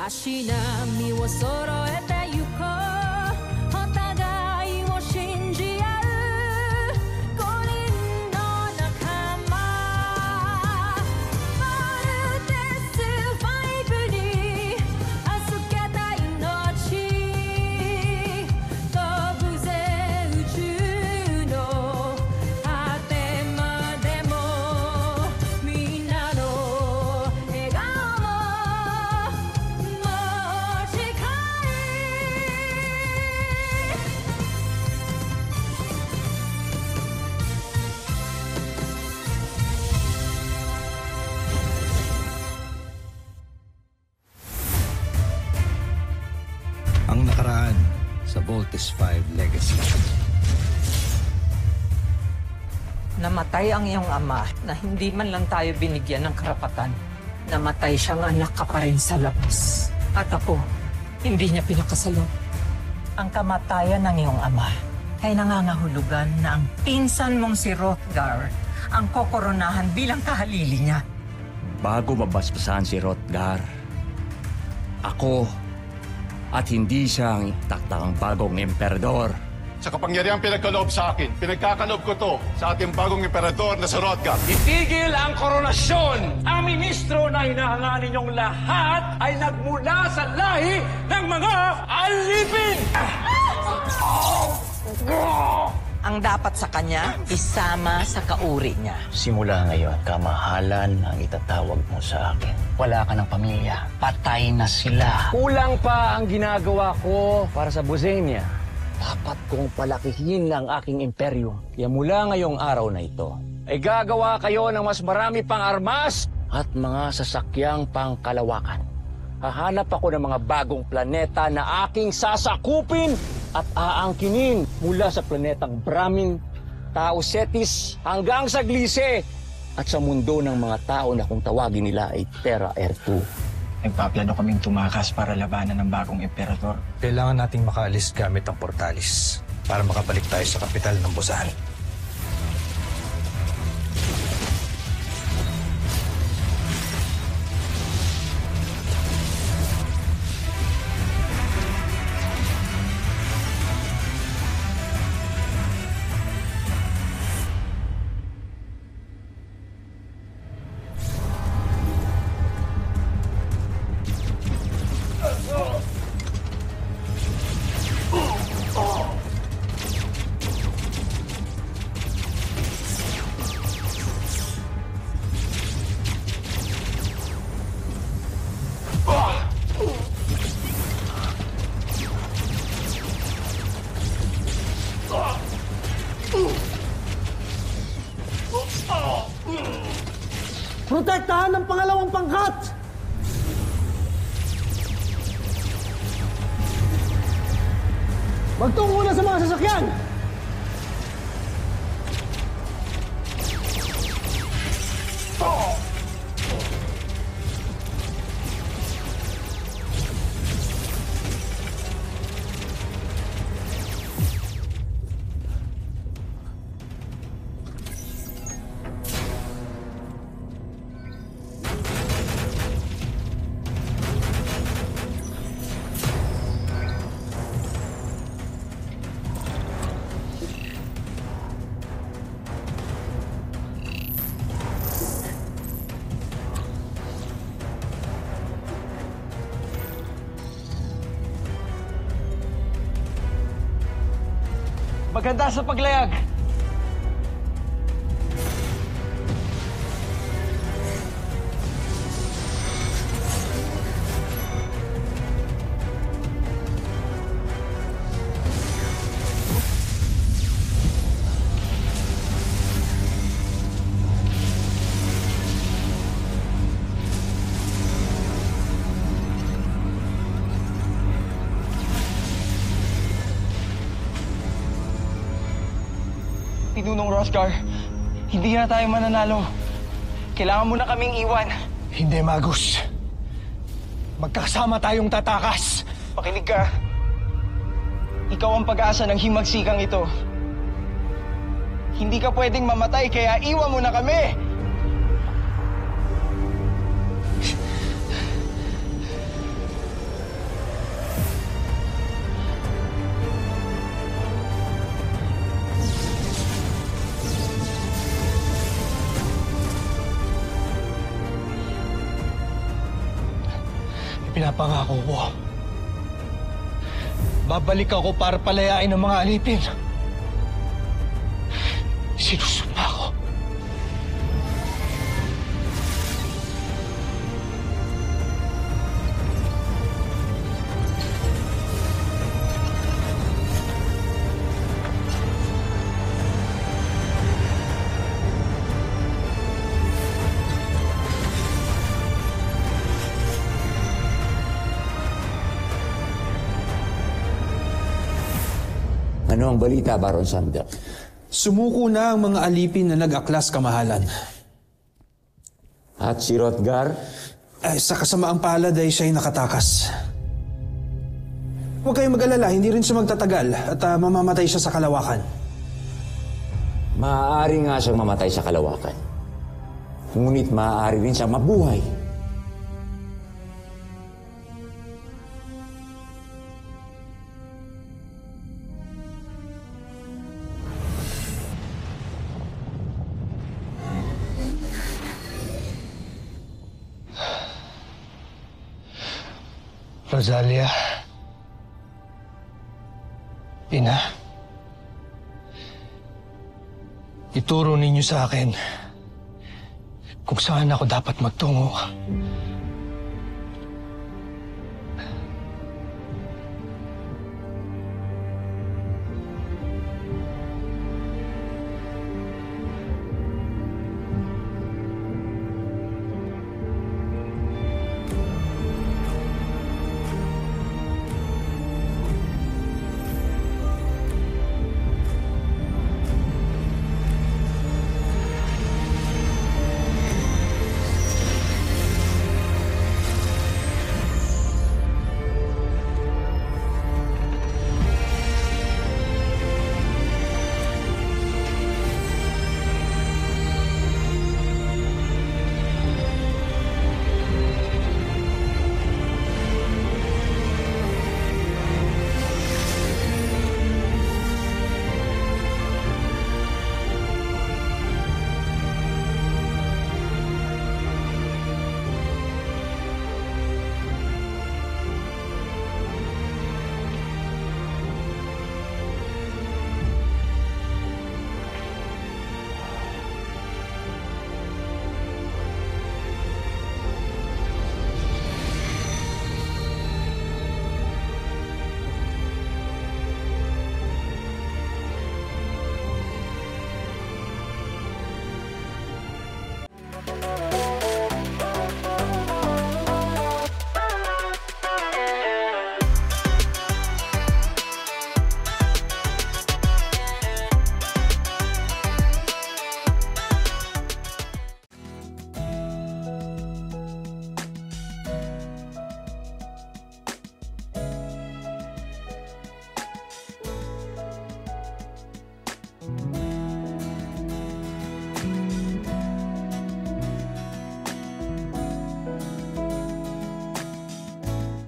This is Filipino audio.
足並みを揃えてゆこうお互いを信じ合う五人の仲間まるでスファイブに預けた命飛ぶぜ宇宙の果てまでもみんなの笑顔ang nakaraan sa Voltes 5 Legacy. Namatay ang iyong ama na hindi man lang tayo binigyan ng karapatan. Namatay siyang anak ka pa rin sa labas. At ako, hindi niya pinakasalan. Ang kamatayan ng iyong ama ay nangangahulugan na ang pinsan mong si Hrothgar ang kokoronahan bilang kahalili niya. Bago mabasbasan si Hrothgar, ako at hindi siya ang taktakang bagong emperador. Sa kapangyarihang pinagkaloob sa akin, pinagkakaloob ko to sa ating bagong emperador na si Hrothgar. Itigil ang koronasyon! Ang ministro na hinahangaan ninyong lahat ay nagmula sa lahi ng mga alipin! Ang dapat sa kanya, isama sa kauri niya. Simula ngayon, kamahalan ang itatawag mo sa akin. Wala ka ng pamilya. Patay na sila. Kulang pa ang ginagawa ko para sa Bosenia. Dapat kong palakihin ang aking imperyo. Kaya mula ngayong araw na ito, ay gagawa kayo ng mas marami pang armas at mga sasakyang pangkalawakan. Hahanap ako ng mga bagong planeta na aking sasakupin at aangkinin mula sa planetang Brahmin, Tao Cetis hanggang sa Gliese at sa mundo ng mga tao na kung tawagin nila ay Terra Ertu. Nagpaplano kaming tumakas para labanan ng bagong emperador. Kailangan nating makaalis gamit ang portalis para makabalik tayo sa kapital ng Busan. Protektahan ng pangalawang pangkat! Magtungo na sa mga sasakyan! Maganda sa paglayag. Pinunong Hrothgar, hindi na tayo mananalo. Kailangan mo na kaming iwan. Hindi, Magus. Magkasama tayong tatakas. Pakinig ka. Ikaw ang pag-asa ng himagsikang ito. Hindi ka pwedeng mamatay, kaya iwan mo na kami! Pinapangako ko. Babalik ako para palayain ang mga alipin. Sinusumpa ko. Ano ang balita, Baron Samdak? Sumuko na ang mga alipin na nag-aklas kamahalan. At si Rotgar? Sa kasamaang palad ay siya'y nakatakas. Huwag kayong mag-alala, hindi rin siya magtatagal at mamamatay siya sa kalawakan. Maaari nga siyang mamatay sa kalawakan. Ngunit maaari rin siyang mabuhay. Rosalia. Ina. Ituro ninyo sa akin kung saan ako dapat magtungo.